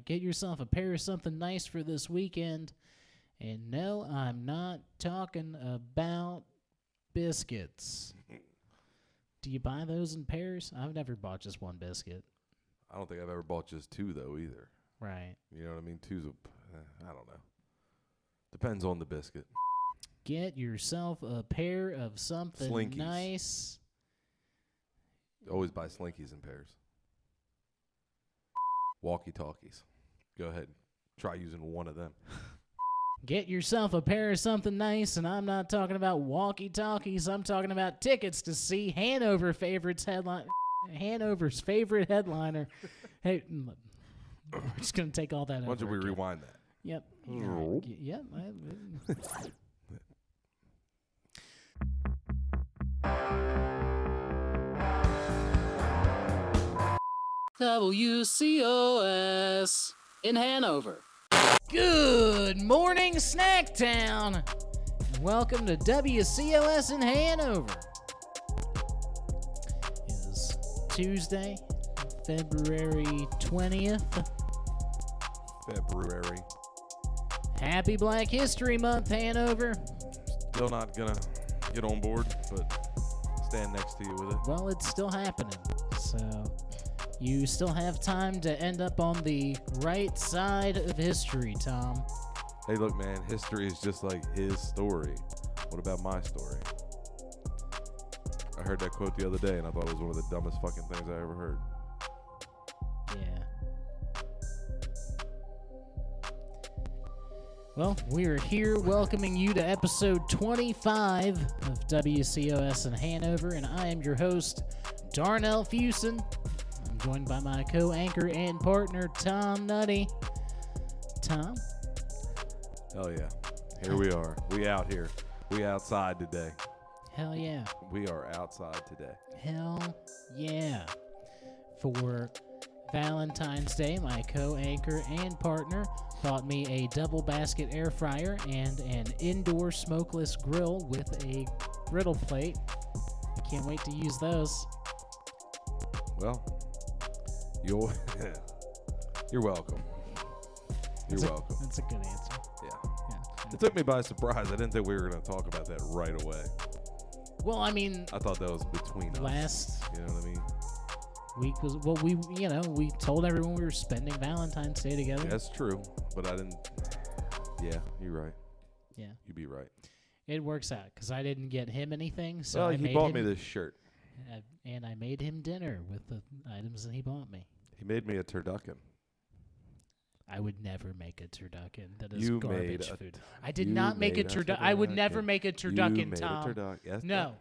get yourself a pair of something nice for this weekend. And no, I'm not talking about biscuits. Do you buy those in pairs? I've never bought just one biscuit. I don't think I've ever bought just two, though, either. Right. You know what I mean? I don't know. Depends on the biscuit. Get yourself a pair of something Slinkies. nice. Always buy Slinkies in pairs. Walkie-talkies. Go ahead. Try using one of them. Get yourself a pair of something nice, and I'm not talking about walkie-talkies. I'm talking about tickets to see Hanover's favorite headliner. Hey, we're just going to take all that over. Why don't we again. rewind that? Yep. Yep. WCOS in Hanover. Good morning, Snacktown, and welcome to WCOS in Hanover. It is Tuesday, February 20th. February. Happy Black History Month, Hanover. Still not going to get on board, but stand next to you with it. Well, it's still happening, so you still have time to end up on the right side of history, Tom. Hey, look, man, history is just like his story. What about my story? I heard that quote the other day, and I thought it was one of the dumbest fucking things I ever heard. Yeah. Well, we are here welcoming you to episode 25 of WCOS in Hanover, and I am your host, Darnell Fuson. I'm joined by my co-anchor and partner, Tom Nutty. Tom? Hell yeah. Here we are. We out here. We outside today. Hell yeah. We are outside today. Hell yeah. For Valentine's Day, my co-anchor and partner bought me a double basket air fryer and an indoor smokeless grill with a griddle plate. Can't wait to use those. Well, you're welcome. You're welcome. That's a good answer. Yeah. Yeah. It took me by surprise. I didn't think we were going to talk about that right away. Well, I mean, I thought that was between us. last You know what I mean? week was, well, we told everyone we were spending Valentine's Day together. That's true, but I didn't. Yeah, you're right. Yeah. You'd be right. It works out because I didn't get him anything. So Well, I he made bought him, me this shirt. and I made him dinner with the items that he bought me. He made me a turducken. I would never make a turducken. That is You garbage made a food. I did not make a turducken. I would never make a turducken, You made Tom. a turducken. Yes, No.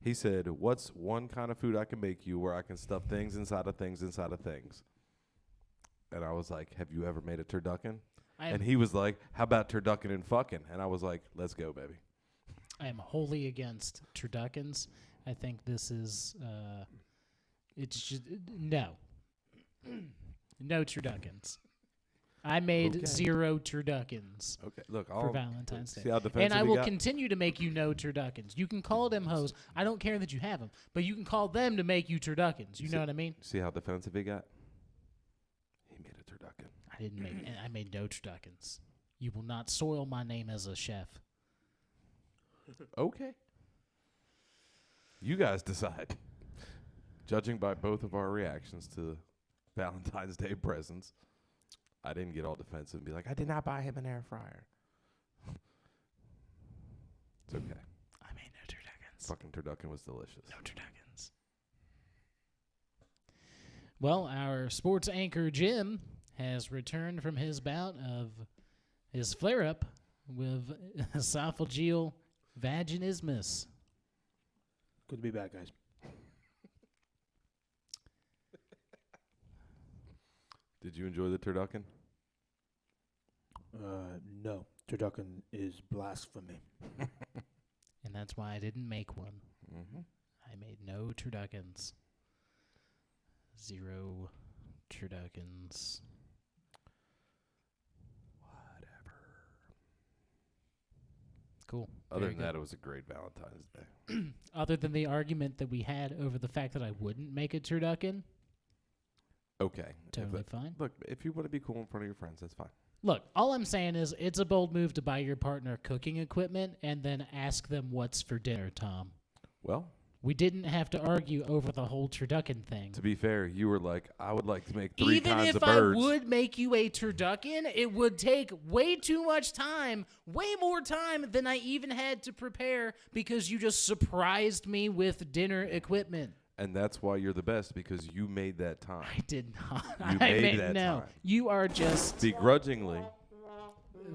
He said, "What's one kind of food I can make you where I can stuff things inside of things inside of things?" And I was like, "Have you ever made a turducken?" And he was like, "How about turducken and fucking?" And I was like, "Let's go, baby." I am wholly against turduckens. I think this is, it's just, no. No turduckens. I made 0 turduckens Okay, look, for Valentine's Day. See how defensive And I he will got? continue to make you no turduckens. You can call them hoes. I don't care that you have them, but you can call them to make you turduckens. You know what I mean? See how defensive he got? He made a turducken. I didn't make. I made no turduckens. You will not soil my name as a chef. Okay. You guys decide. Judging by both of our reactions to Valentine's Day presents, I didn't get all defensive and be like, "I did not buy him an air fryer." It's okay. I made no turduckens. Fucking turducken was delicious. No turduckens. Well, our sports anchor Jim has returned from his bout of his flare-up with esophageal vaginismus. Good to be back, guys. Did you enjoy the turducken? No. Turducken is blasphemy. And that's why I didn't make one. Mm-hmm. I made no turduckens. 0 turduckens. Whatever. Cool. Other Very than that, it was a great Valentine's Day. Other than the argument that we had over the fact that I wouldn't make a turducken, Okay. Totally fine. Look, if you want to be cool in front of your friends, that's fine. Look, all I'm saying is it's a bold move to buy your partner cooking equipment and then ask them what's for dinner, Tom. Well, we didn't have to argue over the whole turducken thing. To be fair, you were like, I would like to make three kinds of birds. Even if I would make you a turducken, it would take way too much time, way more time than I even had to prepare because you just surprised me with dinner equipment. And that's why you're the best, because you made that time. I did not. You made that time. You are just... Begrudgingly.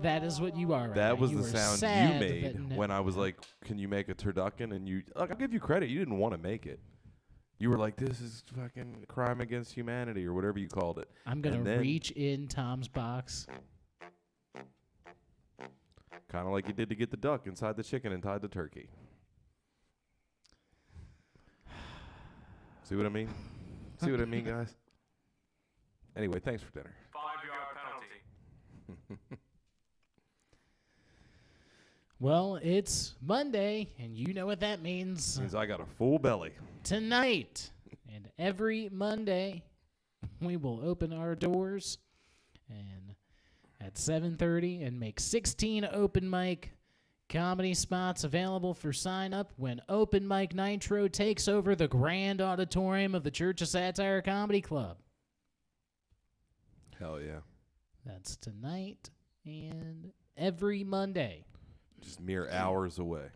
That is what you are right That now. was you the sound you made when I was like, can you make a turducken? And you, like, I'll give you credit. You didn't want to make it. You were like, this is fucking crime against humanity or whatever you called it. I'm going to reach in Tom's box. Kind of like you did to get the duck inside the chicken and tied the turkey. See what I mean? See what I mean, guys? Anyway, thanks for dinner. 5-yard penalty. Well, it's Monday, and you know what that means. Means I got a full belly. Tonight, and every Monday, we will open our doors and at 7:30 and make 16 open mic comedy spots available for sign up when Open Mic Nitro takes over the grand auditorium of the Church of Satire Comedy Club. Hell yeah. That's tonight and every Monday. Just mere hours away.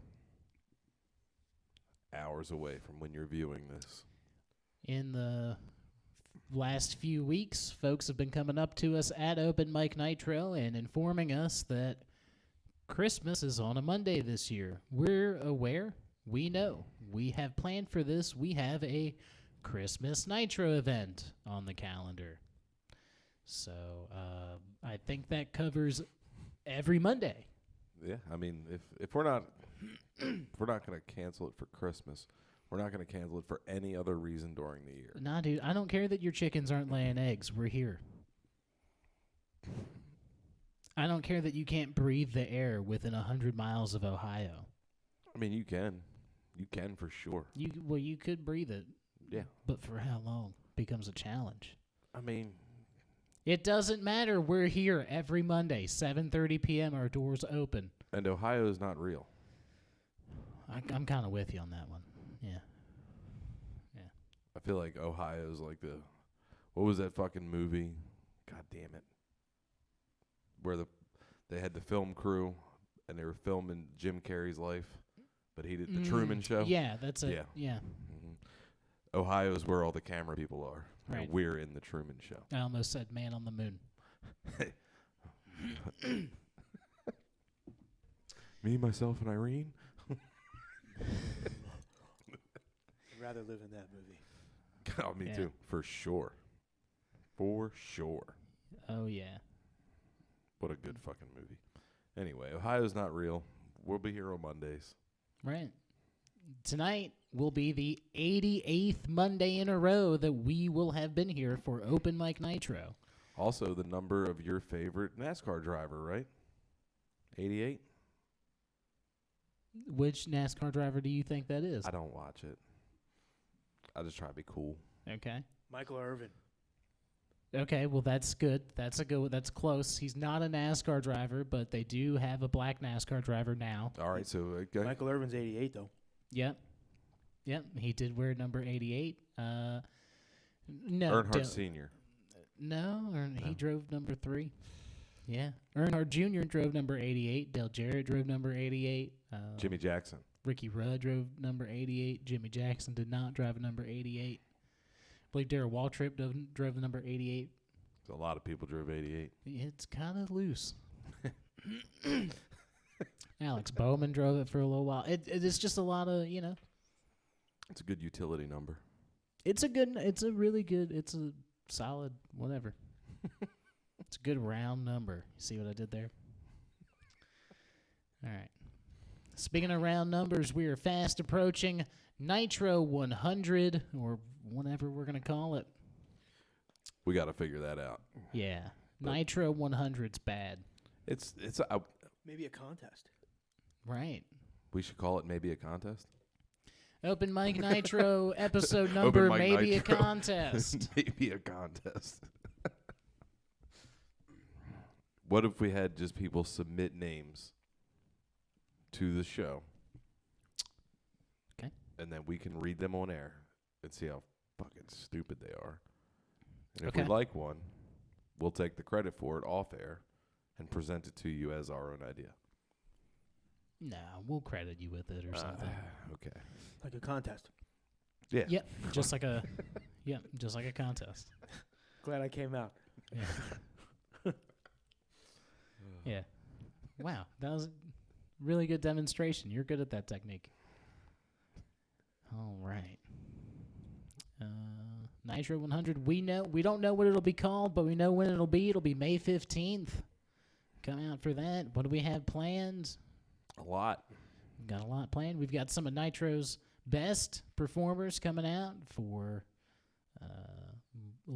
Hours away from when you're viewing this. In the last few weeks, folks have been coming up to us at Open Mic Nitro and informing us that Christmas is on a Monday this year. We're aware. We know. We have planned for this. We have a Christmas Nitro event on the calendar. So I think that covers every Monday. Yeah, I mean, if we're not going to cancel it for Christmas, we're not going to cancel it for any other reason during the year. Nah, dude, I don't care that your chickens aren't laying eggs. We're here. I don't care that you can't breathe the air within 100 miles of Ohio. I mean, you can. You can for sure. You could breathe it. Yeah. But for how long becomes a challenge. I mean, it doesn't matter. We're here every Monday, 7:30 p.m. Our doors open. And Ohio is not real. I'm kind of with you on that one. Yeah. Yeah. I feel like Ohio is like what was that fucking movie? God damn it. Where they had the film crew and they were filming Jim Carrey's life, but he did the Truman Show. Yeah, that's it. Yeah. Mm-hmm. Ohio is where all the camera people are. Right. And we're in the Truman Show. I almost said Man on the Moon. Me, myself, and Irene. I'd rather live in that movie. Oh, me too, for sure. For sure. Oh, yeah. What a good fucking movie. Anyway, Ohio's not real. We'll be here on Mondays. Right. Tonight will be the 88th Monday in a row that we will have been here for Open Mic Nitro. Also, the number of your favorite NASCAR driver, right? 88? Which NASCAR driver do you think that is? I don't watch it. I just try to be cool. Okay. Michael Irvin. Okay, well, that's good. That's close. He's not a NASCAR driver, but they do have a black NASCAR driver now. All right, so... Michael Irvin's 88, though. Yep. He did wear number 88. No. Earnhardt Sr. No, he drove number 3. Yeah. Earnhardt Jr. drove number 88. Dale Jarrett drove number 88. Jimmy Jackson. Ricky Rudd drove number 88. Jimmy Jackson did not drive a number 88. I believe Darrell Waltrip drove the number 88. So a lot of people drove 88. It's kind of loose. Alex Bowman drove it for a little while. It's just a lot of, It's a good utility number. It's a solid whatever. It's a good round number. You see what I did there? All right. Speaking of round numbers, we are fast approaching Nitro 100, or whatever we're going to call it. We got to figure that out. Yeah. Nitro 100's bad. It's maybe a contest. Right. We should call it maybe a contest. Open Mic Nitro episode number, Mic maybe Nitro. a contest. Maybe a contest. What if we had just people submit names to the show? Okay. And then we can read them on air and see how fucking stupid they are. And if Okay. we like one, we'll take the credit for it off air and present it to you as our own idea. Nah, we'll credit you with it or something. Okay. Like a contest. Yeah. Yep, just like a contest. Glad I came out. Yeah. Yeah. Wow, that was a really good demonstration. You're good at that technique. All right. Nitro 100. We don't know what it'll be called, but we know when it'll be. It'll be May 15th. Come out for that. What do we have planned? A lot. We've got a lot planned. We've got some of Nitro's best performers coming out for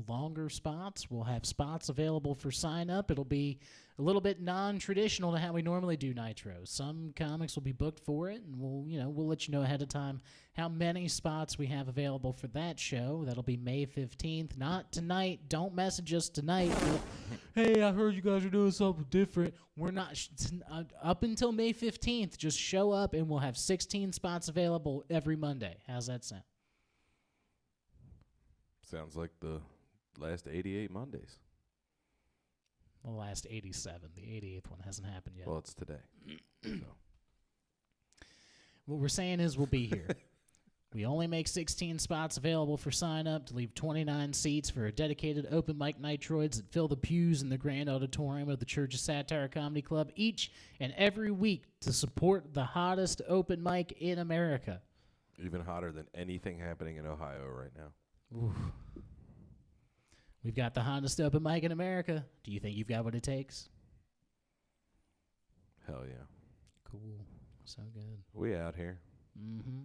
longer spots. We'll have spots available for sign up. It'll be a little bit non-traditional to how we normally do Nitro. Some comics will be booked for it, and we'll let you know ahead of time how many spots we have available for that show. That'll be May 15th. Not tonight. Don't message us tonight. Hey, I heard you guys are doing something different. We're not. Up until May 15th, just show up, and we'll have 16 spots available every Monday. How's that sound? Sounds like the last 88 Mondays. The last 87. The 88th one hasn't happened yet. Well, it's today. So. What we're saying is we'll be here. We only make 16 spots available for sign up to leave 29 seats for a dedicated open mic nitroids that fill the pews in the grand auditorium of the Church of Satire Comedy Club each and every week to support the hottest open mic in America. Even hotter than anything happening in Ohio right now. Oof. We've got the hottest open mic in America. Do you think you've got what it takes? Hell yeah. Cool. So good. We out here. Mm-hmm.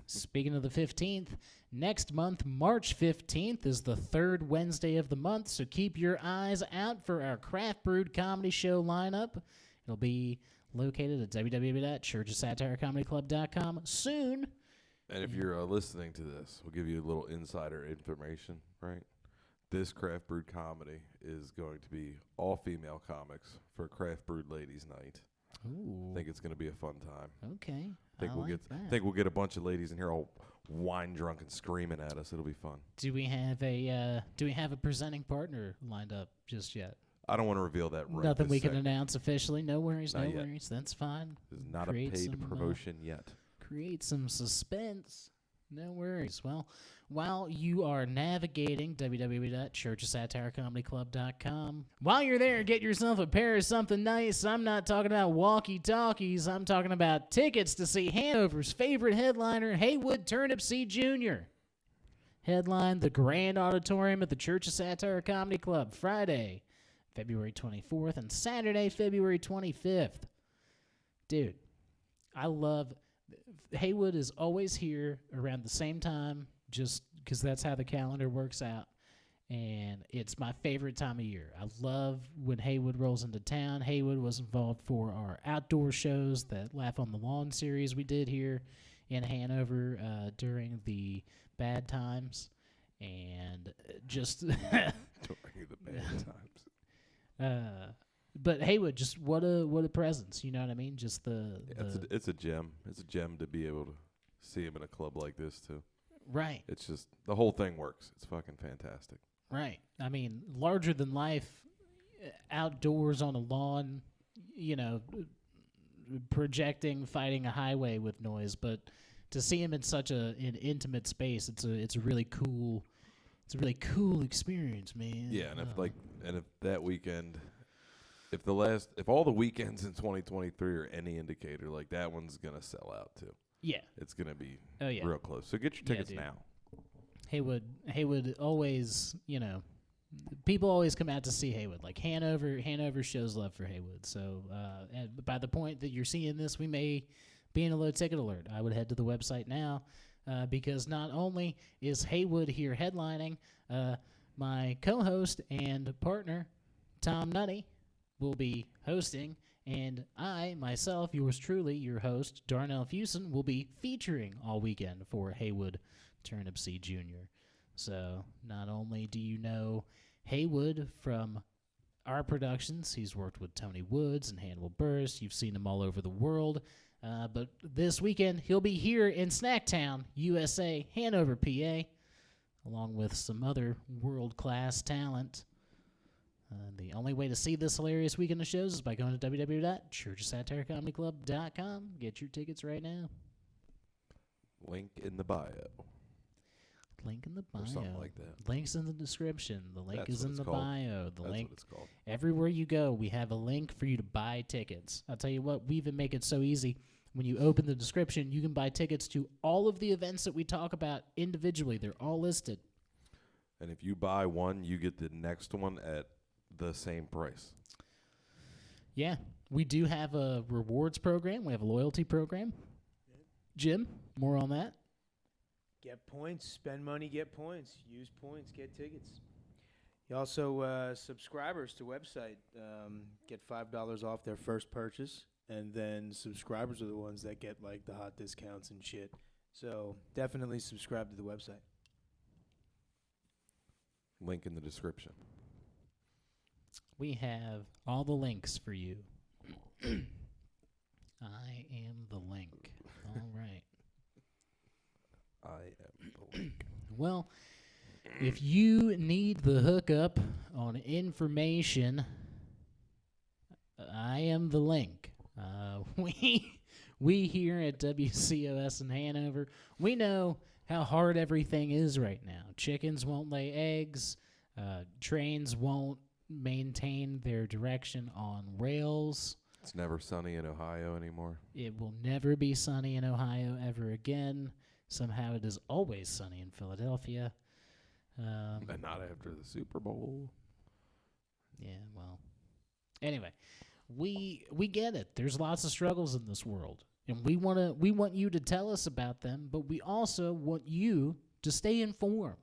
Speaking of the 15th, next month, March 15th, is the third Wednesday of the month, so keep your eyes out for our Craft Brewed Comedy Show lineup. It'll be located at www.churchofsatirecomedyclub.com soon. And if you're listening to this, we'll give you a little insider information, right? This Craft Brewed Comedy is going to be all female comics for Craft Brewed Ladies Night. Ooh. I think it's going to be a fun time. Okay. Think we'll like that. think we'll get a bunch of ladies in here all wine drunk and screaming at us. It'll be fun. Do we have a presenting partner lined up just yet? I don't want to reveal that right Nothing this we can second. announce officially. No worries, Not no yet. worries. That's fine. This is not Create a paid some, promotion yet. Create some suspense. No worries. Well, while you are navigating www.churchofsatirecomedyclub.com, while you're there, get yourself a pair of something nice. I'm not talking about walkie-talkies. I'm talking about tickets to see Hanover's favorite headliner, Haywood Turnipseed Jr. Headline the Grand Auditorium at the Church of Satire Comedy Club, Friday, February 24th, and Saturday, February 25th. Dude, I love... Haywood is always here around the same time, just because that's how the calendar works out. And it's my favorite time of year. I love when Haywood rolls into town. Haywood was involved for our outdoor shows, that Laugh on the Lawn series we did here in Hanover during the bad times. And just... During the bad times. But Haywood, just what a presence, you know what I mean? Just It's a gem. It's a gem to be able to see him in a club like this too. Right. It's just the whole thing works. It's fucking fantastic. Right. I mean, larger than life, outdoors on a lawn, projecting, fighting a highway with noise. But to see him in such an intimate space, it's a really cool experience, man. Yeah, and if that weekend. If all the weekends in 2023 are any indicator, like that one's gonna sell out too. Yeah, It's gonna be yeah. real close. So get your tickets dude. now. Haywood always, people always come out to see Haywood. Like Hanover shows love for Haywood. So, and by the point that you're seeing this, we may be in a low ticket alert. I would head to the website now because not only is Haywood here headlining, my co-host and partner Tom Nutty will be hosting, And I, myself, yours truly, your host, Darnell Fuson, will be featuring all weekend for Haywood Turnipseed Jr. So not only do you know Haywood from our productions, he's worked with Tony Woods and Hannibal Buress. You've seen him all over the world. But this weekend, he'll be here in Snacktown, USA, Hanover, PA, along with some other world-class talent. The only way to see this hilarious weekend of shows is by going to www.churchofsatirecomedyclub.com. Get your tickets right now. Link in the bio. Link in the bio. Or something like that. Links in the description. The link That's is in the bio. The That's link. what it's called. Everywhere you go, we have a link for you to buy tickets. I'll tell you what, we even make it so easy. When you open the description, you can buy tickets to all of the events that we talk about individually. They're all listed. And if you buy one, you get the next one at the same price. Yeah, we do have a rewards program. We have a loyalty program. Jim, more on that? Get points, spend money, get points. Use points, get tickets. You also, subscribers to website get $5 off their first purchase. And then subscribers are the ones that get, like, the hot discounts and shit. So definitely subscribe to the website. Link in the description. We have all the links for you. I am the link. All right. I am the link. Well, if you need the hookup on information, I am the link. We here at WCOS in Hanover, we know how hard everything is right now. Chickens won't lay eggs. Trains won't maintain their direction on rails. It's never sunny in Ohio anymore. It will never be sunny in Ohio ever again. Somehow it is always sunny in Philadelphia. And not after the Super Bowl. Yeah, well. Anyway, we get it. There's lots of struggles in this world. And we want you to tell us about them, but we also want you to stay informed.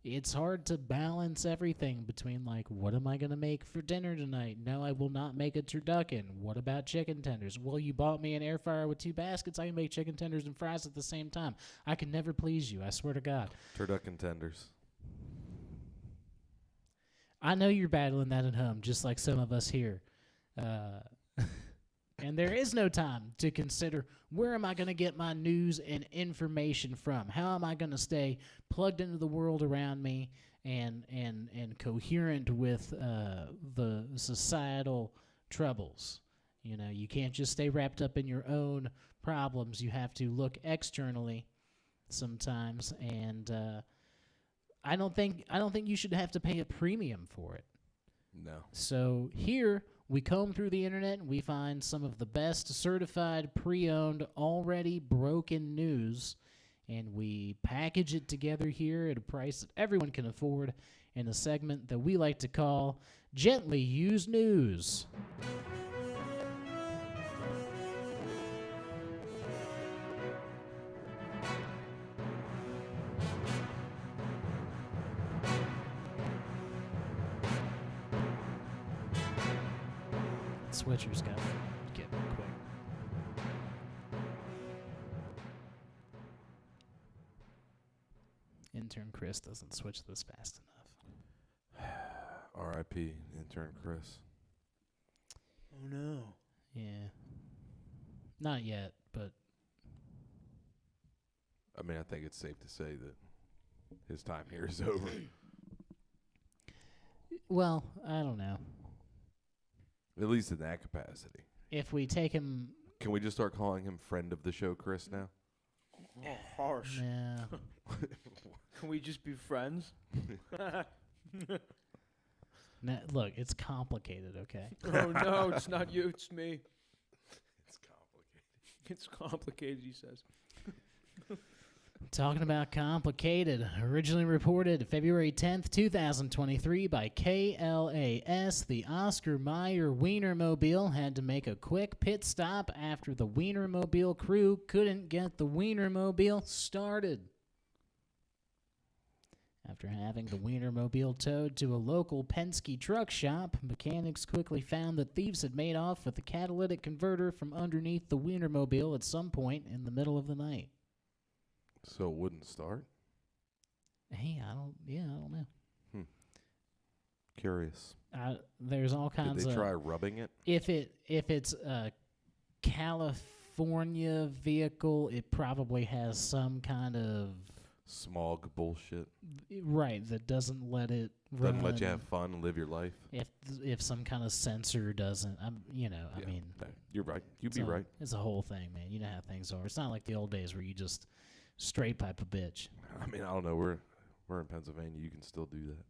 It's hard to balance everything between, like, what am I going to make for dinner tonight? No, I will not make a turducken. What about chicken tenders? Well, you bought me an air fryer with 2 baskets. I can make chicken tenders and fries at the same time. I can never please you. I swear to God. Turducken tenders. I know you're battling that at home, just like some of us here. And there is no time to consider, where am I going to get my news and information from? How am I going to stay plugged into the world around me and coherent with the societal troubles? You know, you can't just stay wrapped up in your own problems. You have to look externally sometimes, and I don't think you should have to pay a premium for it. No. So here we comb through the internet and we find some of the best certified, pre-owned, already broken news, and we package it together here at a price that everyone can afford in a segment that we like to call Gently Used News. Switcher's got to get quick. Intern Chris doesn't switch this fast enough. R.I.P. intern Chris. Oh, no. Yeah. Not yet, but I mean, I think it's safe to say that his time here is over. well, I don't know. At least in that capacity. If we take him... Can we just start calling him friend of the show Chris now? Oh, harsh. Yeah. Can we just be friends? Now, look, it's complicated, okay? Oh, no, it's not you, it's me. It's complicated. It's complicated, he says. Talking about complicated, originally reported February 10th, 2023 by KLAS, the Oscar Mayer Wienermobile had to make a quick pit stop after the Wienermobile crew couldn't get the Wienermobile started. After having the Wienermobile towed to a local Penske truck shop, mechanics quickly found that thieves had made off with the catalytic converter from underneath the Wienermobile at some point in the middle of the night. So it wouldn't start? Hey, I don't know. Curious. There's all kinds Did of... they try rubbing it? If it's a California vehicle, it probably has some kind of... Smog bullshit. Right, that doesn't let it run. Doesn't let you have fun and live your life. If some kind of sensor doesn't, I mean... You're right. You'd be right. It's a whole thing, man. You know how things are. It's not like the old days where you just straight pipe a bitch. I mean, I don't know. We're in Pennsylvania. You can still do that.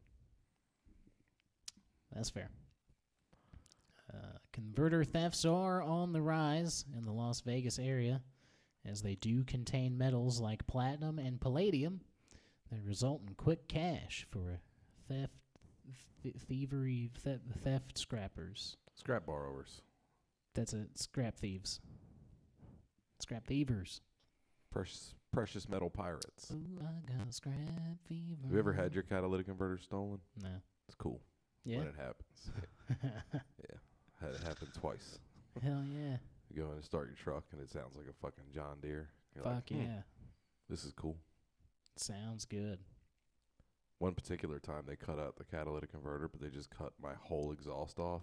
That's fair. Converter thefts are on the rise in the Las Vegas area, as they do contain metals like platinum and palladium that result in quick cash for theft scrappers. Scrap borrowers. That's it. Scrap thieves. Scrap thievers. Precious metal pirates. Ooh, I got a scrap fever. Have you ever had your catalytic converter stolen? No. It's cool. Yeah. When it happens. Yeah. Had it happen twice. Hell yeah. You go in and start your truck, and it sounds like a fucking John Deere. You're Fuck like, yeah. This is cool. Sounds good. One particular time, they cut out the catalytic converter, but they just cut my whole exhaust off,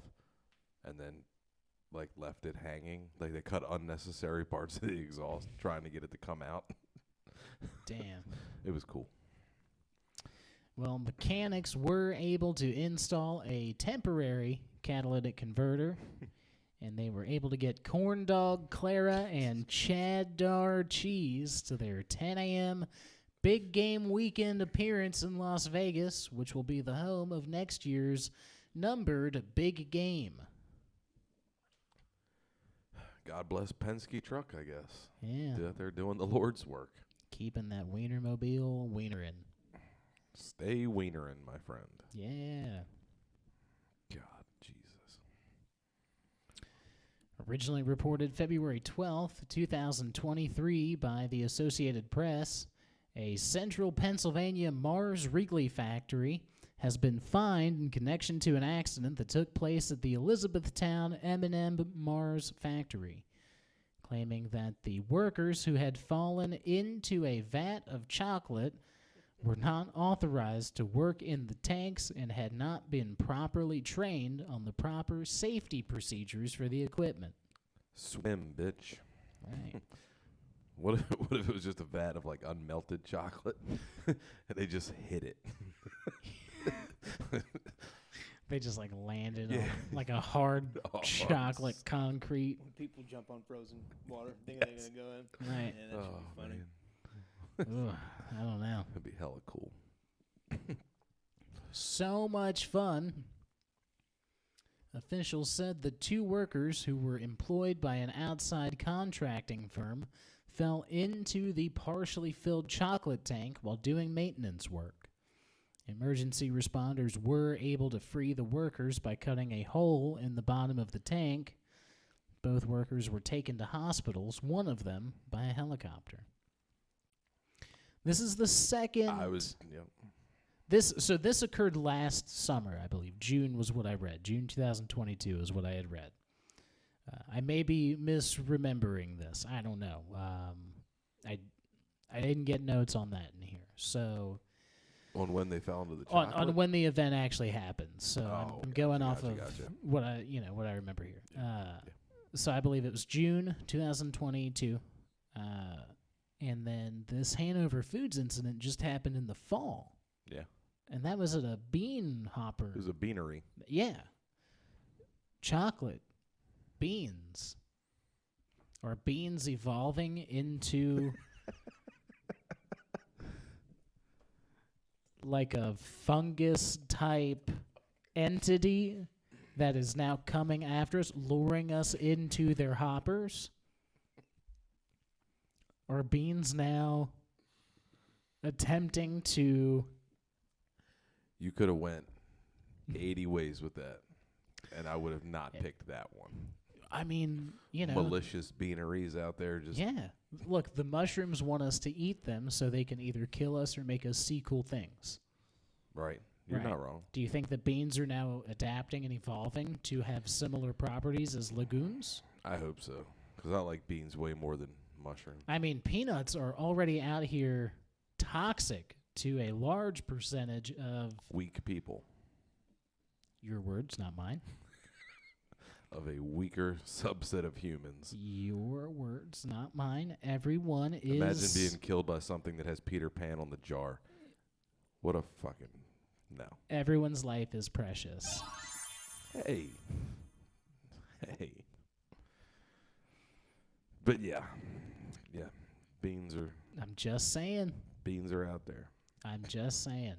and then like left it hanging. Like they cut unnecessary parts of the exhaust, trying to get it to come out. Damn. It was cool. Well, mechanics were able to install a temporary catalytic converter, and they were able to get corn dog Clara and cheddar cheese to their 10 a.m. big game weekend appearance in Las Vegas, which will be the home of next year's numbered big game. God bless Penske truck, I guess. Yeah. They're doing the Lord's work. Keeping that Wienermobile wienerin'. Stay wienerin', my friend. Yeah. God, Jesus. Originally reported February 12th, 2023 by the Associated Press, a central Pennsylvania Mars Wrigley factory has been fined in connection to an accident that took place at the Elizabethtown M&M Mars factory, claiming that the workers who had fallen into a vat of chocolate were not authorized to work in the tanks and had not been properly trained on the proper safety procedures for the equipment. Swim, bitch. Right. What if it was just a vat of like unmelted chocolate and they just hit it? They just like landed on like a hard chocolate concrete. When people jump on frozen water, thinking they're going to go in. Right. Yeah, that should be funny. Man. Ugh, I don't know. That'd be hella cool. So much fun. Officials said the two workers who were employed by an outside contracting firm fell into the partially filled chocolate tank while doing maintenance work. Emergency responders were able to free the workers by cutting a hole in the bottom of the tank. Both workers were taken to hospitals, one of them by a helicopter. This is the second... This occurred last summer, I believe. June was what I read. June 2022 is what I had read. I may be misremembering this. I don't know. I didn't get notes on that in here. So on when they fell into the chocolate? On when the event actually happened. So I'm going off of what I remember here. So I believe it was June 2022. And then this Hanover Foods incident just happened in the fall. Yeah. And that was at a bean hopper. It was a beanery. Yeah. Chocolate. Beans. Are beans evolving into like a fungus type entity that is now coming after us, luring us into their hoppers? Are beans now attempting to... You could have went 80 ways with that, and I would have not picked that one. I mean, malicious beaneries out there just... Yeah. Look, the mushrooms want us to eat them so they can either kill us or make us see cool things. Right. You're not wrong. Do you think the beans are now adapting and evolving to have similar properties as legumes? I hope so, because I like beans way more than mushrooms. I mean, peanuts are already out here toxic to a large percentage of Weak people. your words, not mine. Of a weaker subset of humans. Your words, not mine. Everyone is. Imagine being killed by something that has Peter Pan on the jar. What a fucking no. Everyone's life is precious. Hey. But yeah. Beans I'm just saying. are out there. I'm just saying.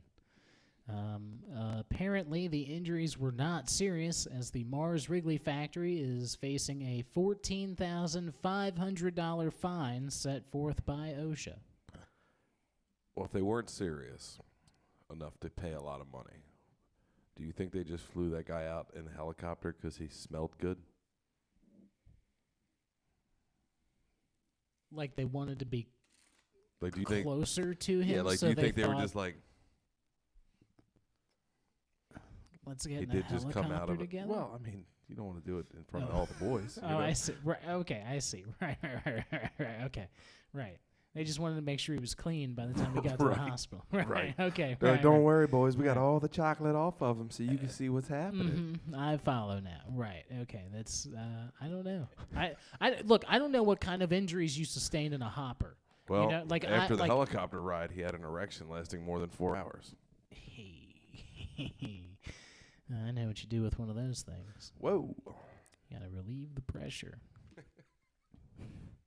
Apparently, the injuries were not serious, as the Mars Wrigley factory is facing a $14,500 fine set forth by OSHA. Well, if they weren't serious enough to pay a lot of money, do you think they just flew that guy out in a helicopter because he smelled good? Like they wanted to be Like, do you think closer to him? Yeah, like, so do you think they were thought, just like, let's get he in did a just come out helicopter of it? together? Well, I mean, you don't want to do it in front of all the boys. Oh, I see. Right, okay, I see. Right. Okay, right. They just wanted to make sure he was clean by the time he got to the hospital. Right. Okay. They're right, like, don't right. worry, boys. We got all the chocolate off of him so you can see what's happening. I follow now. Right. Okay. That's. I don't know. Look. I don't know what kind of injuries you sustained in a hopper. Well, you know, like after the helicopter ride, he had an erection lasting more than 4 hours. I know what you do with one of those things. Whoa. You gotta relieve the pressure.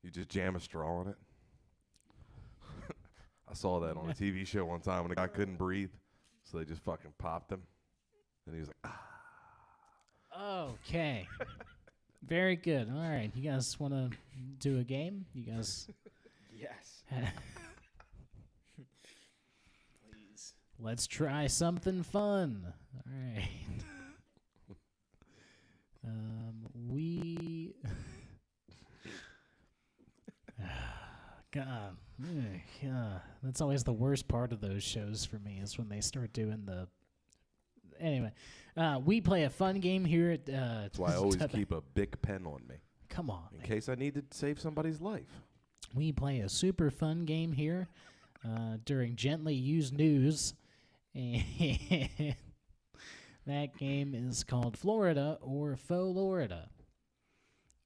You just jam a straw in it. I saw that on a TV show one time when a guy couldn't breathe, so they just fucking popped him, and he was like, ah. Okay. Very good. All right. You guys want to do a game? You guys. Yes. Please. Let's try something fun. All right. We. God. That's always the worst part of those shows for me is when they start doing the. Anyway, we play a fun game here at. That's why I always keep a big pen on me. Come on. In case I need to save somebody's life. We play a super fun game here during Gently Used News. And that game is called Florida or Fauxlorida.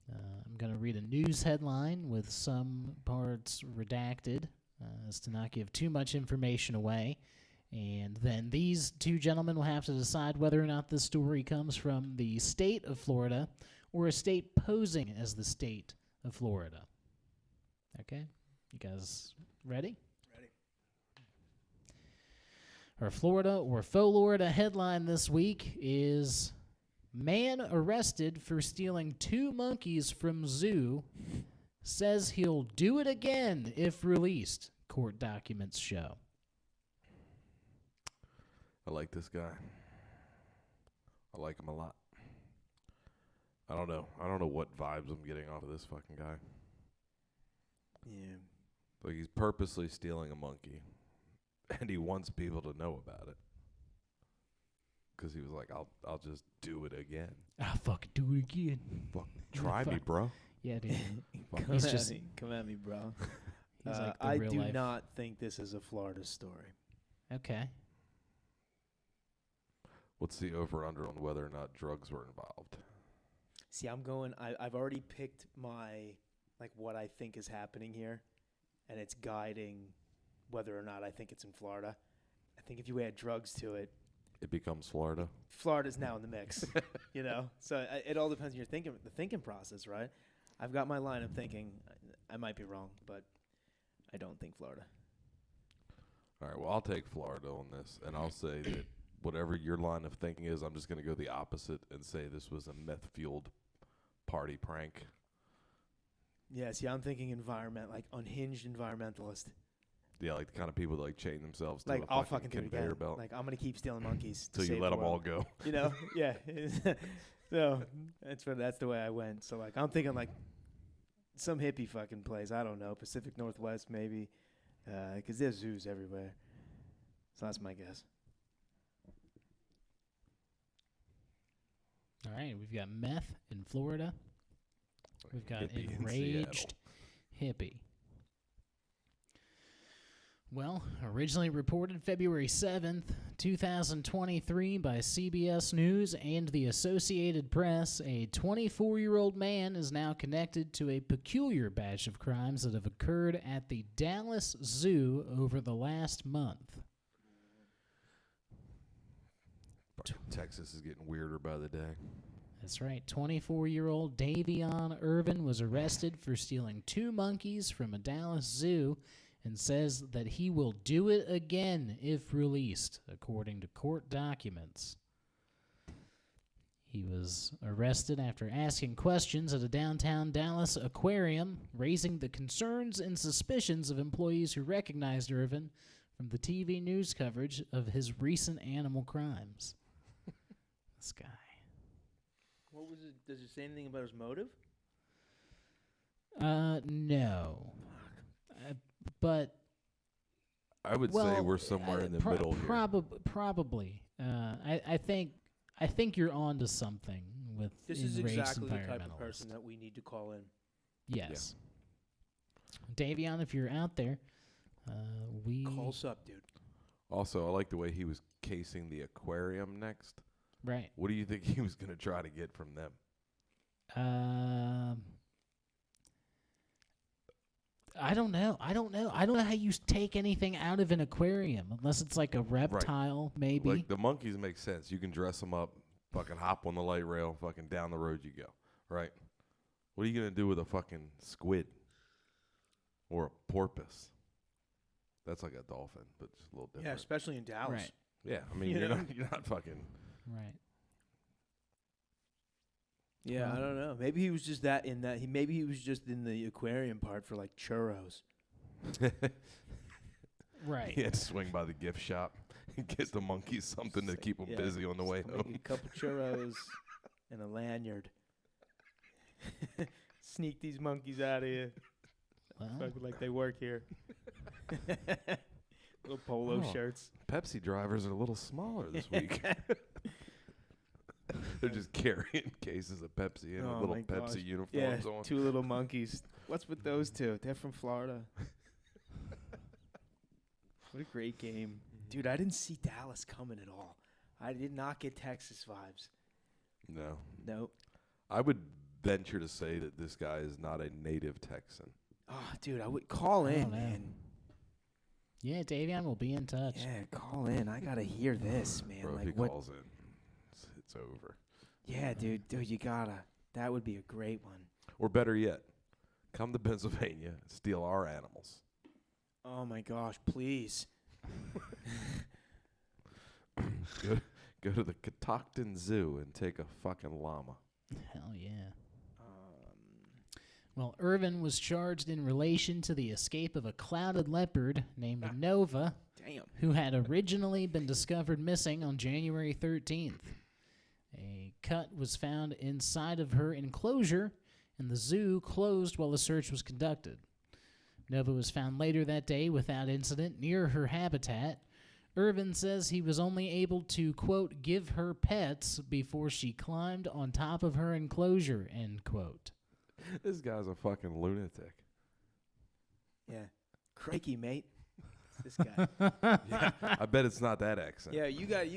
I'm going to read a news headline with some parts redacted as to not give too much information away. And then these two gentlemen will have to decide whether or not this story comes from the state of Florida or a state posing as the state of Florida. Okay? You guys ready? Ready. Our Florida or Fauxlorida headline this week is Man arrested for stealing 2 monkeys from zoo says he'll do it again if released, court documents show. I like this guy. I like him a lot. I don't know what vibes I'm getting off of this fucking guy. Yeah. Like, he's purposely stealing a monkey, and he wants people to know about it. Because he was like, I'll just do it again. I'll fucking do it again. Fuck, try me, bro. Yeah, dude. Come at me, bro. He's like the I real do life. not think this is a Florida story. Okay. What's the over-under on whether or not drugs were involved? See, I've already picked my, what I think is happening here, and it's guiding whether or not I think it's in Florida. I think if you add drugs to it, It becomes Florida. Florida's now in the mix, you know? So it all depends on the thinking process, right? I've got my line of thinking. I might be wrong, but I don't think Florida. All right, well, I'll take Florida on this, and I'll say that whatever your line of thinking is, I'm just going to go the opposite and say this was a meth-fueled party prank. Yeah, see, I'm thinking unhinged environmentalist. Yeah, like the kind of people that chain themselves to I'll a fucking do it conveyor again. belt. I'm going to keep stealing monkeys Till you let them all go. You know? Yeah. So that's the way I went. So, I'm thinking, some hippie fucking place. I don't know. Pacific Northwest, maybe. Because there's zoos everywhere. So that's my guess. right. We've got meth in Florida. We've got Hippie in enraged hippie. Well, originally reported February 7th, 2023 by CBS News and the Associated Press, a 24-year-old man is now connected to a peculiar batch of crimes that have occurred at the Dallas Zoo over the last month. Texas is getting weirder by the day. That's right. 24-year-old Davion Irvin was arrested for stealing 2 monkeys from a Dallas zoo and says that he will do it again if released, according to court documents. He was arrested after asking questions at a downtown Dallas aquarium, raising the concerns and suspicions of employees who recognized Irvin from the TV news coverage of his recent animal crimes. This guy. What was it? Does it say anything about his motive? No. But I would say we're somewhere in the middle here. Probably. I think you're on to something with This is enraged exactly the type of environmentalists. person that we need to call in. Yes. Davion, if you're out there, we Call us up, dude. Also, I like the way he was casing the aquarium next. right. What do you think he was going to try to get from them? I don't know. I don't know how you take anything out of an aquarium unless it's like a reptile, maybe. Like, the monkeys make sense. You can dress them up, fucking hop on the light rail, fucking down the road you go, right? What are you going to do with a fucking squid or a porpoise? That's like a dolphin, but just a little different. Yeah, especially in Dallas. Right. Yeah, I mean, You you're know? not fucking... Right. Yeah, I don't know. Maybe he was just maybe he was just in the aquarium part for like churros. Right. He had to swing by the gift shop and get the monkeys something to keep them busy on the way Just home. make a couple churros and a lanyard. Sneak these monkeys out of here. Well, Fucking like they work here. Little polo Oh. shirts. Pepsi drivers are a little smaller this week. They're just carrying cases of Pepsi and Oh little my Pepsi gosh. uniforms on. 2 little monkeys. What's with those 2? They're from Florida. What a great game. Dude, I didn't see Dallas coming at all. I did not get Texas vibes. No. Nope. I would venture to say that this guy is not a native Texan. Oh, dude, I would call I in, don't know. man. yeah, Davion will be in touch. Yeah, call in. I gotta hear this, man. Bro, if like he what? calls in, it's over. Yeah, dude, you gotta. That would be a great one. Or better yet, come to Pennsylvania and steal our animals. Oh my gosh, please. Go to the Catoctin Zoo and take a fucking llama. Hell yeah. Well, Irvin was charged in relation to the escape of a clouded leopard named Nova, Damn. who had originally been discovered missing on January 13th. A cut was found inside of her enclosure, and the zoo closed while the search was conducted. Nova was found later that day without incident near her habitat. Irvin says he was only able to, quote, give her pets before she climbed on top of her enclosure, end quote. This guy's a fucking lunatic. Yeah. Crikey, mate. It's this guy. Yeah, I bet it's not that accent. Yeah, you got.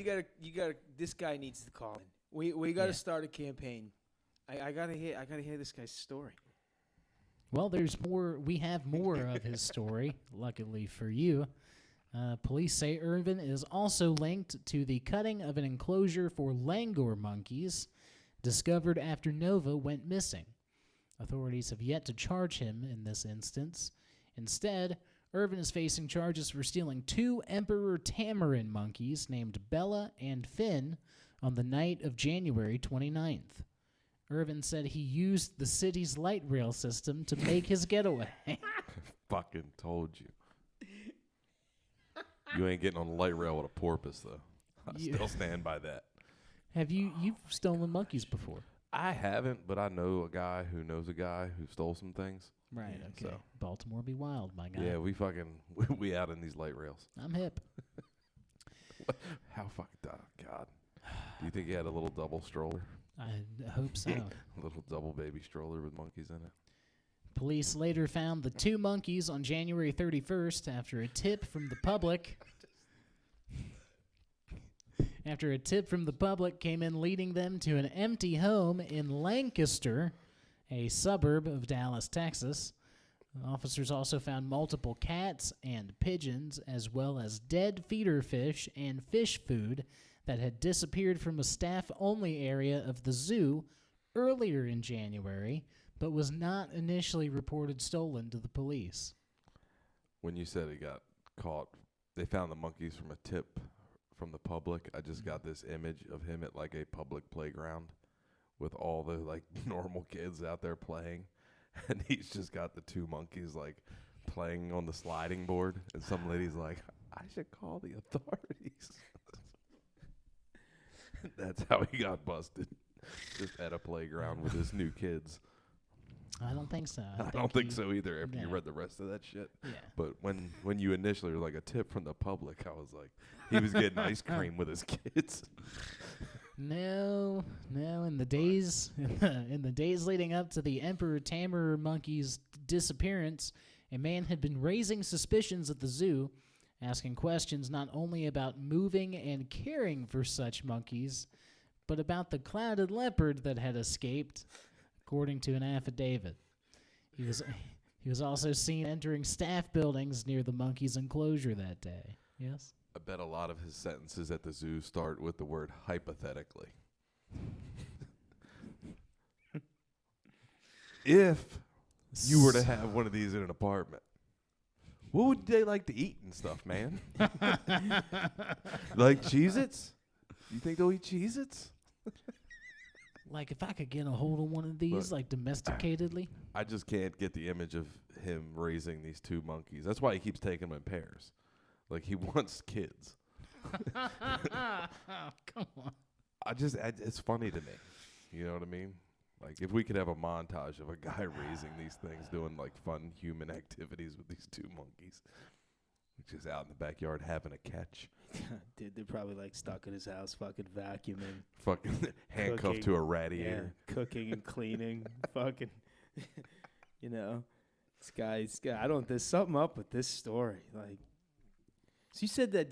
This guy needs to call in. We got to Yeah. start a campaign. I gotta hear this guy's story. Well, there's more. We have more of his story, luckily for you. Police say Irvin is also linked to the cutting of an enclosure for langur monkeys discovered after Nova went missing. Authorities have yet to charge him in this instance. Instead, Irvin is facing charges for stealing 2 Emperor Tamarin monkeys named Bella and Finn on the night of January 29th. Irvin said he used the city's light rail system to make his getaway. Fucking told you. You ain't getting on the light rail with a porpoise, though. I Yeah. still stand by that. You've stolen monkeys before? I haven't, but I know a guy who knows a guy who stole some things. Right, Yeah, okay. so. Baltimore be wild, my guy. Yeah, we we out in these light rails. I'm hip. How fucked up, God. Do you think he had a little double stroller? I hope so. A little double baby stroller with monkeys in it. Police later found the 2 monkeys on January 31st after a tip from the public. After a tip from the public came in leading them to an empty home in Lancaster, a suburb of Dallas, Texas. Officers also found multiple cats and pigeons, as well as dead feeder fish and fish food that had disappeared from a staff-only area of the zoo earlier in January, but was not initially reported stolen to the police. When you said it got caught, they found the monkeys from a tip from the public. I just got this image of him at like a public playground with all the like normal kids out there playing, and he's just got the 2 monkeys like playing on the sliding board, and some lady's like, I should call the authorities. That's how he got busted. Just at a playground with his new kids. I don't think so. I don't think so either after you read the rest of that shit. Yeah. But when you initially were like a tip from the public, I was like, he was getting ice cream with his kids. No. In the days leading up to the Emperor Tamer monkey's disappearance, a man had been raising suspicions at the zoo, asking questions not only about moving and caring for such monkeys, but about the clouded leopard that had escaped, according to an affidavit. He was also seen entering staff buildings near the monkey's enclosure that day. Yes? I bet a lot of his sentences at the zoo start with the word hypothetically. If you were to have one of these in an apartment, what would they like to eat and stuff, man? Like Cheez-Its? You think they'll eat Cheez-Its? Like, if I could get a hold of one of these, like, domesticatedly. I just can't get the image of him raising these 2 monkeys. That's why he keeps taking them in pairs. Like, he wants kids. Come on. It's funny to me. You know what I mean? Like, if we could have a montage of a guy raising these things, doing, like, fun human activities with these 2 monkeys. Just out in the backyard having a catch. Dude, they're probably, like, stuck in his house fucking vacuuming. Fucking handcuffed cooking, to a radiator. Yeah, cooking and cleaning. Fucking, you know. This guy, there's something up with this story. Like, so you said that,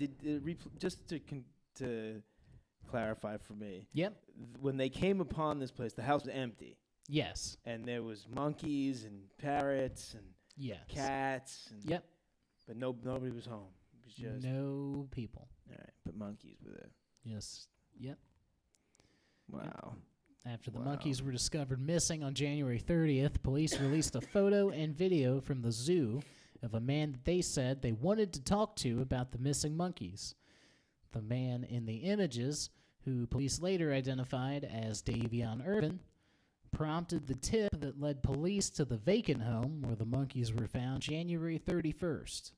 just to clarify for me. Yep. When they came upon this place, the house was empty. Yes. And there was monkeys and parrots and cats. And Yep. But nobody was home. It was just no people. All right, but monkeys were there. Yes. Yep. Wow. After the monkeys were discovered missing on January 30th, police released a photo and video from the zoo of a man that they said they wanted to talk to about the missing monkeys. The man in the images, who police later identified as Davion Irvin, prompted the tip that led police to the vacant home where the monkeys were found January 31st.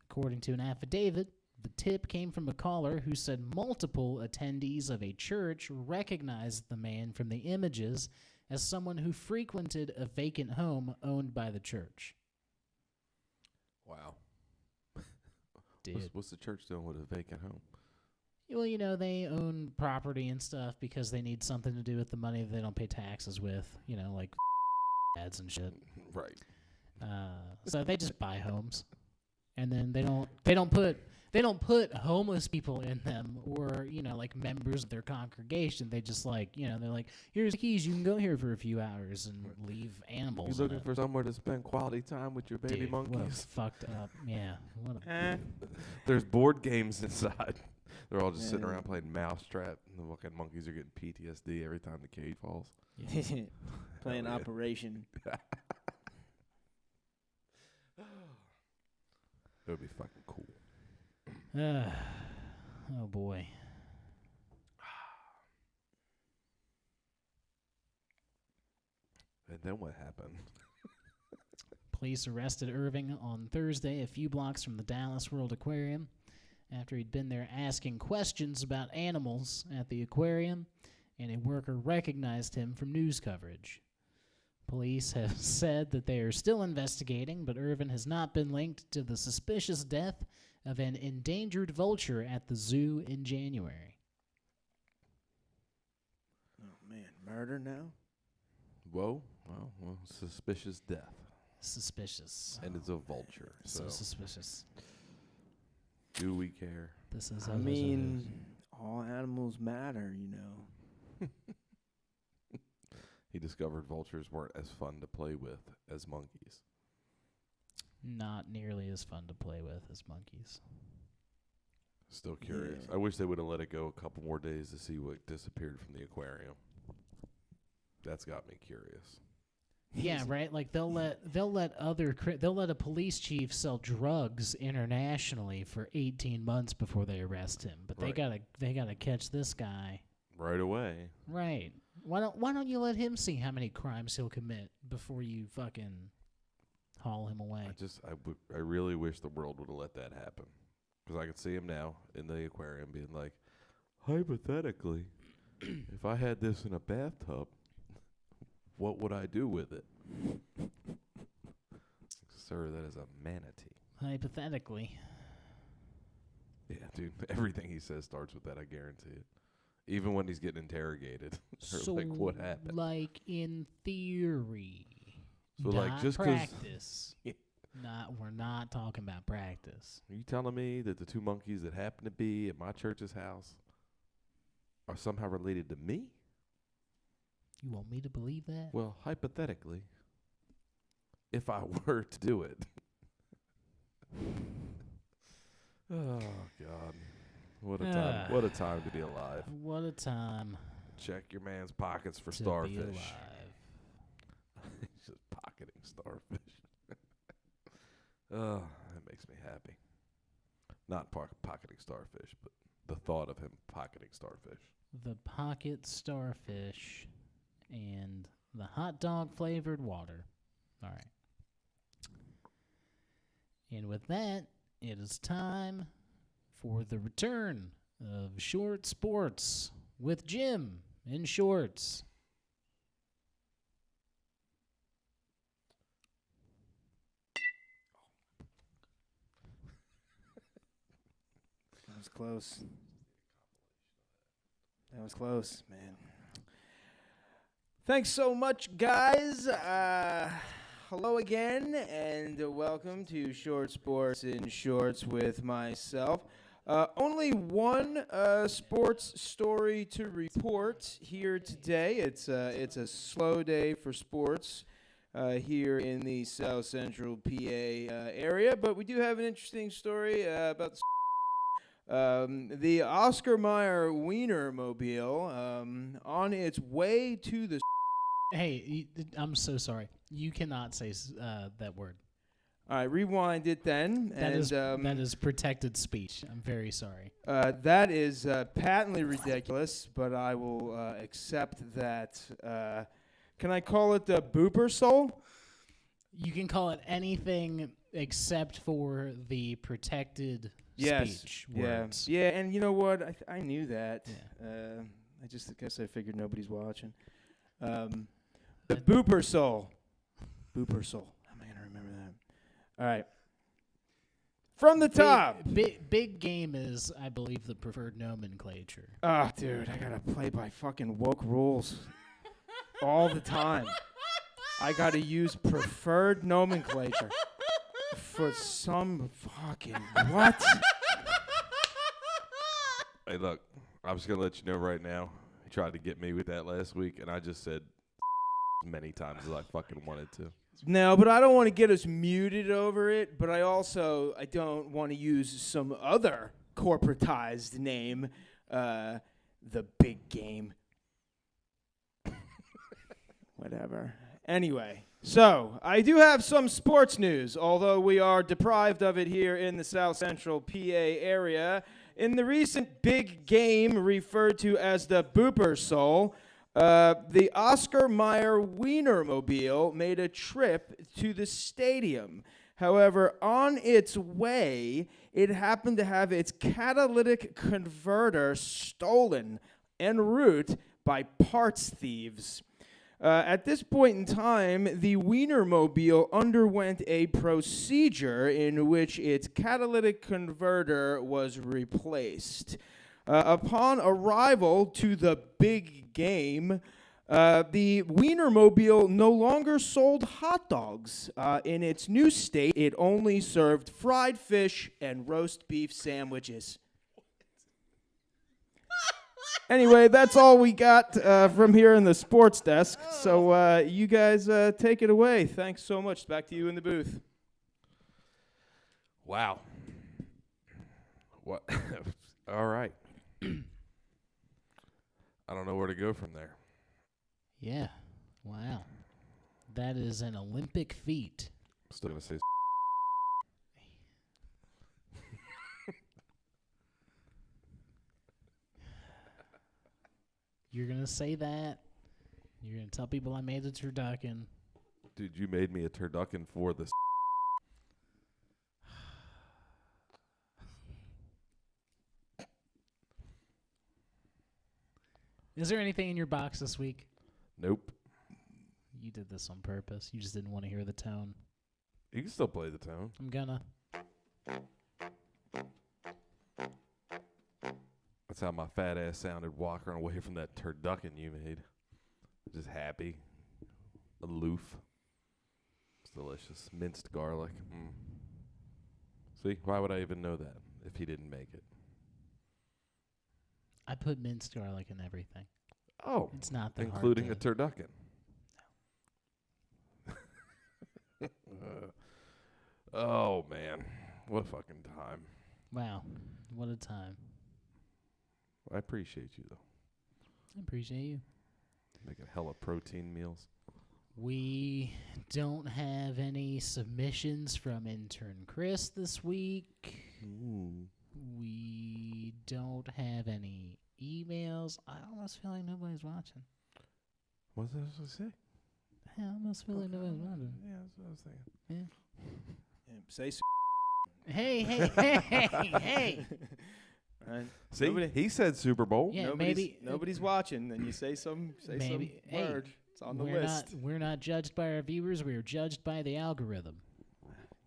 According to an affidavit, the tip came from a caller who said multiple attendees of a church recognized the man from the images as someone who frequented a vacant home owned by the church. Wow. Dude. What's the church doing with a vacant home? Well, you know, they own property and stuff because they need something to do with the money that they don't pay taxes with, you know, like ads and shit. Right. So they just buy homes, and then they don't put homeless people in them or, you know, like members of their congregation. They just, like, you know, they're like, here's the keys, you can go here for a few hours and leave animals. You looking for somewhere to spend quality time with your baby Dude, what a monkeys? fucked up. Yeah. What a There's board games inside. They're all just sitting around playing Mousetrap, and the fucking monkeys are getting PTSD every time the cage falls. Playing Operation. It would be fucking cool. Oh boy. And then what happened? Police arrested Irving on Thursday, a few blocks from the Dallas World Aquarium, after he'd been there asking questions about animals at the aquarium, and a worker recognized him from news coverage. Police have said that they are still investigating, but Irvin has not been linked to the suspicious death of an endangered vulture at the zoo in January. Oh, man, murder now? Whoa. Well, suspicious death. Suspicious. And it's a vulture. So suspicious. Do we care? This is. I mean, all animals matter, you know. He discovered vultures weren't as fun to play with as monkeys. Not nearly as fun to play with as monkeys. Still curious. Yeah. I wish they would have let it go a couple more days to see what disappeared from the aquarium. That's got me curious. Yeah, right. Like they'll let a police chief sell drugs internationally for 18 months before they arrest him. But Right. they gotta catch this guy Right away. right. Why don't you let him see how many crimes he'll commit before you fucking haul him away? I really wish the world would have let that happen. Because I could see him now in the aquarium being like, hypothetically, if I had this in a bathtub, what would I do with it? Sir, that is a manatee. Hypothetically. Yeah, dude. Everything he says starts with that, I guarantee it. Even when he's getting interrogated. So, like, what happened? like in theory, So, not like, just 'cause practice. We're not talking about practice. Are you telling me that the two monkeys that happen to be at my church's house are somehow related to me? You want me to believe that? Well, hypothetically, if I were to do it. Oh, God. What a time. What a time to be alive. What a time Check your man's pockets for to starfish. be alive. He's just pocketing starfish. Oh, that makes me happy. Not pocketing starfish, but the thought of him pocketing starfish. The pocket starfish and the hot dog flavored water. All right. And with that, it is time for the return of Short Sports with Jim in shorts. That was close. That was close, man. Thanks so much, guys. Hello again, and welcome to Short Sports in Shorts with myself. Only one sports story to report here today. It's a slow day for sports here in the South Central PA area, but we do have an interesting story about the Oscar Mayer Wienermobile on its way to the. Hey, I'm so sorry. You cannot say that word. All right, rewind it then. That is protected speech. I'm very sorry. That is patently ridiculous, but I will accept that. Can I call it the booper soul? You can call it anything except for the protected speech words. Yeah, and you know what? I knew that. Yeah. I just guess I figured nobody's watching. The booper soul. Booper soul. How am I going to remember that? All right. From the top. Big game is, I believe, the preferred nomenclature. Oh, dude, I got to play by fucking woke rules all the time. I got to use preferred nomenclature for some fucking what? Hey, look, I'm just going to let you know right now. He tried to get me with that last week, and I just said as many times as I fucking wanted to. No, but I don't want to get us muted over it, but I don't want to use some other corporatized name, the big game. Whatever. Anyway, so I do have some sports news, although we are deprived of it here in the South Central PA area. In the recent big game referred to as the Booper Soul, the Oscar Mayer Wienermobile made a trip to the stadium. However, on its way, it happened to have its catalytic converter stolen en route by parts thieves. At this point in time, the Wienermobile underwent a procedure in which its catalytic converter was replaced. Upon arrival to the big game, the Wienermobile no longer sold hot dogs. In its new state, it only served fried fish and roast beef sandwiches. Anyway, that's all we got from here in the sports desk. So you guys take it away. Thanks so much. Back to you in the booth. Wow. What? All right. I don't know where to go from there. Yeah. Wow. That is an Olympic feat. I'm still going to say You're going to say that. You're going to tell people I made a turducken. dude, you made me a turducken for this. Is there anything in your box this week? Nope. You did this on purpose. You just didn't want to hear the tone. You can still play the tone. I'm gonna. That's how my fat ass sounded walking away from that turducken you made. Just happy. Aloof. It's delicious. Minced garlic. See, why would I even know that if he didn't make it? I put minced garlic in everything. Oh. It's not that including hard a turducken. Oh, man. What a fucking time. Wow. What a time. I appreciate you, though. I appreciate you. Making hella protein meals. We don't have any submissions from intern Chris this week. Ooh. We don't have any emails. I almost feel like nobody's watching. What's that supposed to say? I almost feel like nobody's watching. Yeah, that's what I was thinking. Yeah. Say so. Hey, hey. Right. See, he said Super Bowl. Yeah, nobody's watching, then you say some word. It's on the list. We're not judged by our viewers. We are judged by the algorithm.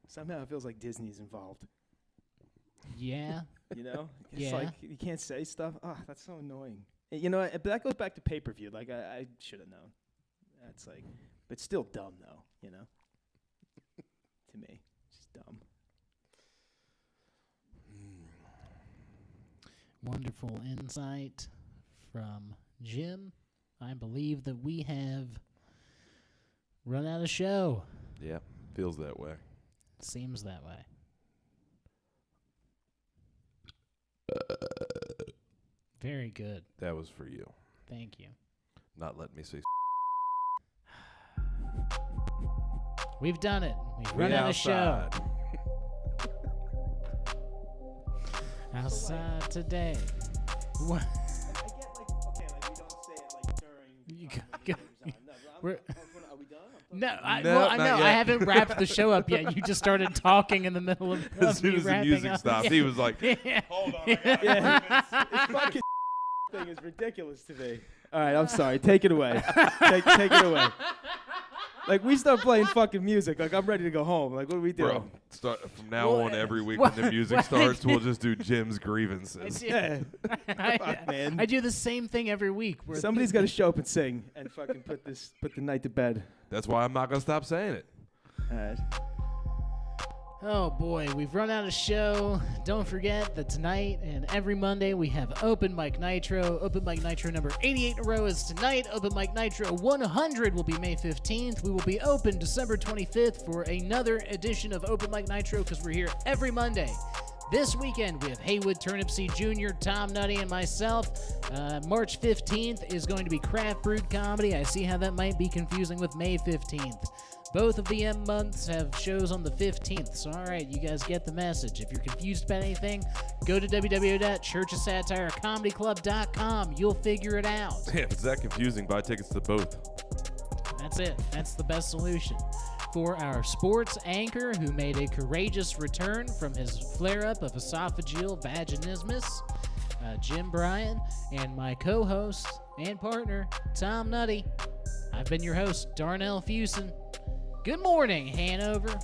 Somehow it feels like Disney's involved. Yeah. You know? It's Yeah. like you can't say stuff. Oh, that's so annoying. You know, but that goes back to pay-per-view. Like, I should have known. That's like, but still dumb, though, you know? To me, it's just dumb. Wonderful insight from Jim. I believe that we have run out of show. Yeah, feels that way. Seems that way. Very good. That was for you. Thank you. Not letting me say. We've done it. We've run out of show. Outside today. What? I get okay, we don't say it during. Are we done? No, I not know. yet. I haven't wrapped the show up yet. You just started talking in the middle of As soon me as the wrapping music up. stopped, he was like, "Hold on, I gotta Yeah. This fucking thing is ridiculous to me. All right, I'm sorry. Take it away. Take it away. Like, we start playing fucking music. Like, I'm ready to go home. Like, what do we do? Bro, from now on, every week when the music starts, we'll just do Jim's grievances. Yeah. Fuck, man. I do the same thing every week. Somebody's got to show up and sing and fucking put the night to bed. That's why I'm not gonna stop saying it. All right. Oh boy, we've run out of show. Don't forget that tonight and every Monday we have Open Mic Nitro. Open Mic Nitro number 88 in a row is tonight. Open Mic Nitro 100 will be May 15th. We will be open December 25th for another edition of Open Mic Nitro because we're here every Monday. This weekend we have Haywood Turnipseed Jr., Tom Nutty, and myself. March 15th is going to be Craft Brewed Comedy. I see how that might be confusing with May 15th. Both of the M months have shows on the 15th, so all right, you guys get the message. If you're confused about anything, go to www.churchofsatirecomedy.com. You'll figure it out. Yeah, if it's that confusing, buy tickets to both. That's it. That's the best solution. For our sports anchor, who made a courageous return from his flare-up of esophageal vaginismus, Jim Bryan, and my co-host and partner, Tom Nutty. I've been your host, Darnell Fuson. Good morning, Hanover.